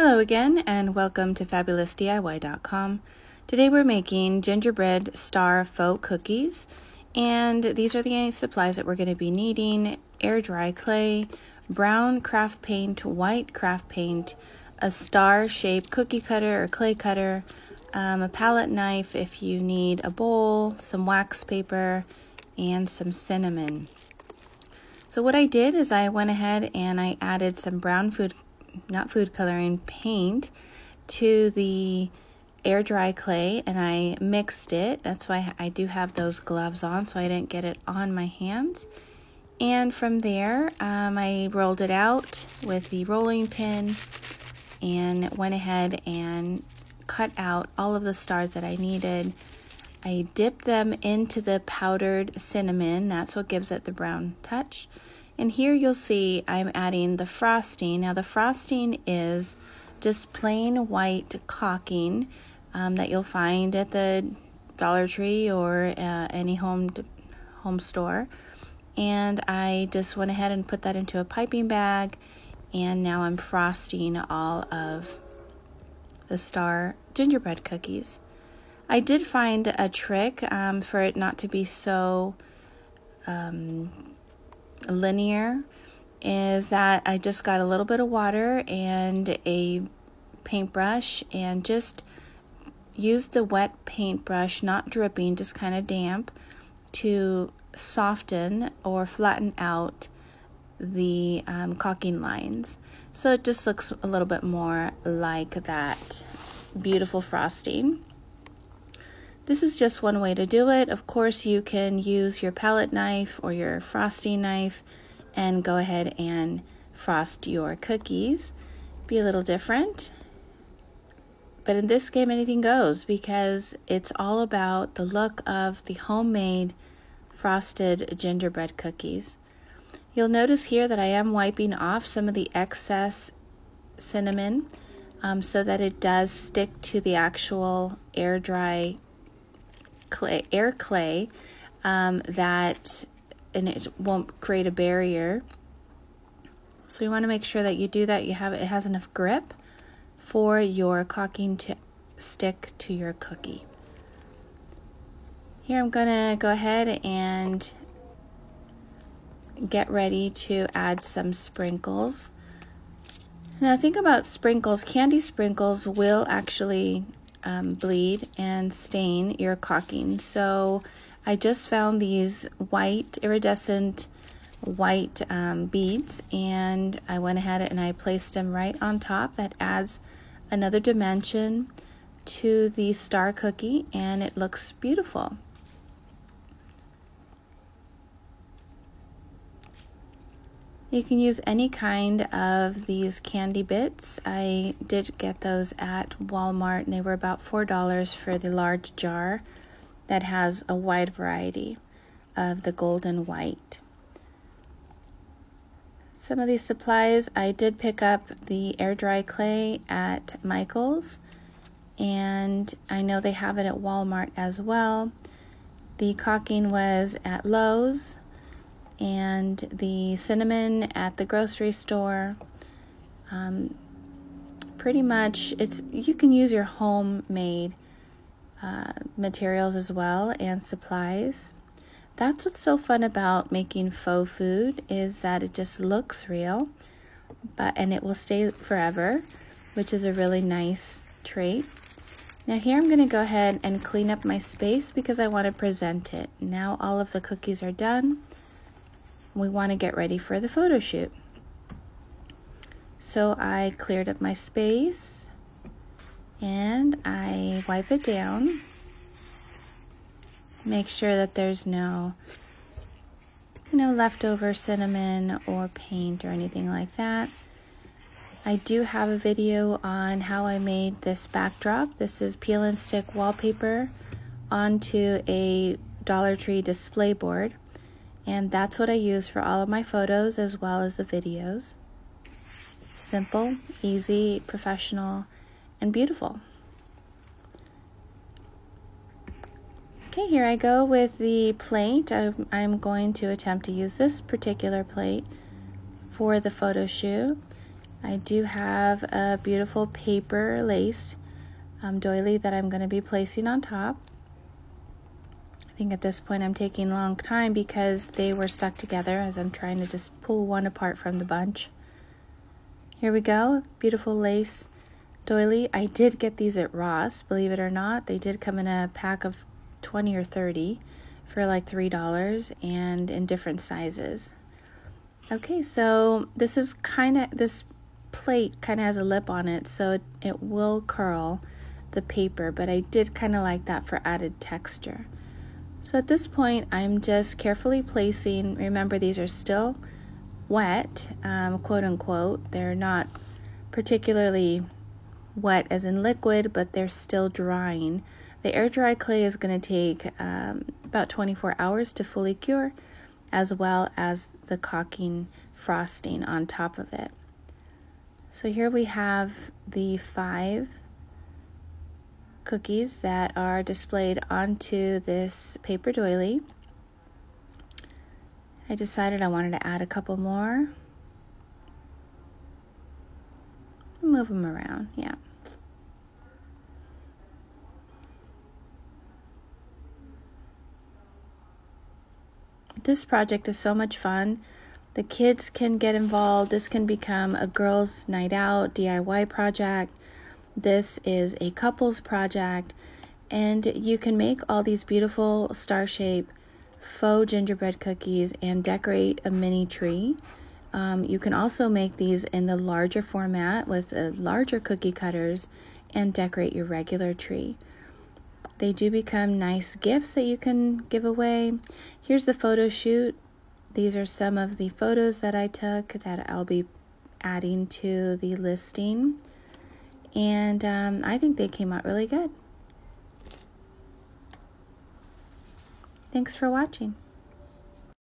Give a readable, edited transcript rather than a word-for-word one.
Hello again and welcome to fabulousdiy.com. Today we're making gingerbread star faux cookies, and these are the supplies that we're going to be needing: air dry clay, brown craft paint, white craft paint, a star shaped cookie cutter or clay cutter, a palette knife if you need a bowl, some wax paper, and some cinnamon. So what I did is I went ahead and I added some brown food coloring paint to the air dry clay, and I mixed it. That's why I do have those gloves on, so I didn't get it on my hands. And from there, I rolled it out with the rolling pin and went ahead and cut out all of the stars that I needed. I dipped them into the powdered cinnamon. That's what gives it the brown touch. And here you'll see I'm adding the frosting. Now the frosting is just plain white caulking that you'll find at the Dollar Tree or any home store. And I just went ahead and put that into a piping bag, and now I'm frosting all of the star gingerbread cookies. I did find a trick for it not to be so linear, is that I just got a little bit of water and a paintbrush and just used the wet paintbrush, not dripping, just kind of damp, to soften or flatten out the caulking lines. So it just looks a little bit more like that beautiful frosting. This is just one way to do it. Of course, you can use your palette knife or your frosting knife and go ahead and frost your cookies. Be a little different. But in this game, anything goes, because it's all about the look of the homemade frosted gingerbread cookies. You'll notice here that I am wiping off some of the excess cinnamon so that it does stick to the actual air dry clay, and it won't create a barrier. So you want to make sure that you do that. It has enough grip for your caulking to stick to your cookie. Here I'm gonna go ahead and get ready to add some sprinkles. Now think about sprinkles. Candy sprinkles will actually bleed and stain your caulking. So I just found these white iridescent white beads, and I went ahead and I placed them right on top. That adds another dimension to the star cookie, and it looks beautiful. You can use any kind of these candy bits. I did get those at Walmart, and they were about $4 for the large jar that has a wide variety of the golden white. Some of these supplies, I did pick up the air dry clay at Michael's, and I know they have it at Walmart as well. The caulking was at Lowe's, and the cinnamon at the grocery store. Pretty much, you can use your homemade materials as well and supplies. That's what's so fun about making faux food, is that it just looks real, and it will stay forever, which is a really nice trait. Now here I'm going to go ahead and clean up my space because I want to present it. Now all of the cookies are done. We want to get ready for the photo shoot. So I cleared up my space and I wipe it down. Make sure that there's no leftover cinnamon or paint or anything like that. I do have a video on how I made this backdrop. This is peel and stick wallpaper onto a Dollar Tree display board. And that's what I use for all of my photos as well as the videos. Simple, easy, professional, and beautiful. Okay, here I go with the plate. I'm going to attempt to use this particular plate for the photo shoot. I do have a beautiful paper lace doily that I'm going to be placing on top. I think at this point I'm taking a long time because they were stuck together as I'm trying to just pull one apart from the bunch. Here we go, beautiful lace doily. I did get these at Ross, believe it or not. They did come in a pack of 20 or 30 for like $3 and in different sizes. Okay, so this plate kind of has a lip on it, so it will curl the paper, but I did kind of like that for added texture. So at this point, I'm just carefully placing, remember these are still wet, quote unquote. They're not particularly wet as in liquid, but they're still drying. The air dry clay is going to take about 24 hours to fully cure, as well as the caulking frosting on top of it. So here we have the 5 cookies that are displayed onto this paper doily. I decided I wanted to add a couple more. Move them around, yeah. This project is so much fun. The kids can get involved. This can become a girls' night out DIY project. This is a couples project, and you can make all these beautiful star-shaped faux gingerbread cookies and decorate a mini tree. You can also make these in the larger format with larger cookie cutters and decorate your regular tree. They do become nice gifts that you can give away. Here's the photo shoot. These are some of the photos that I took that I'll be adding to the listing. And I think they came out really good. Thanks for watching.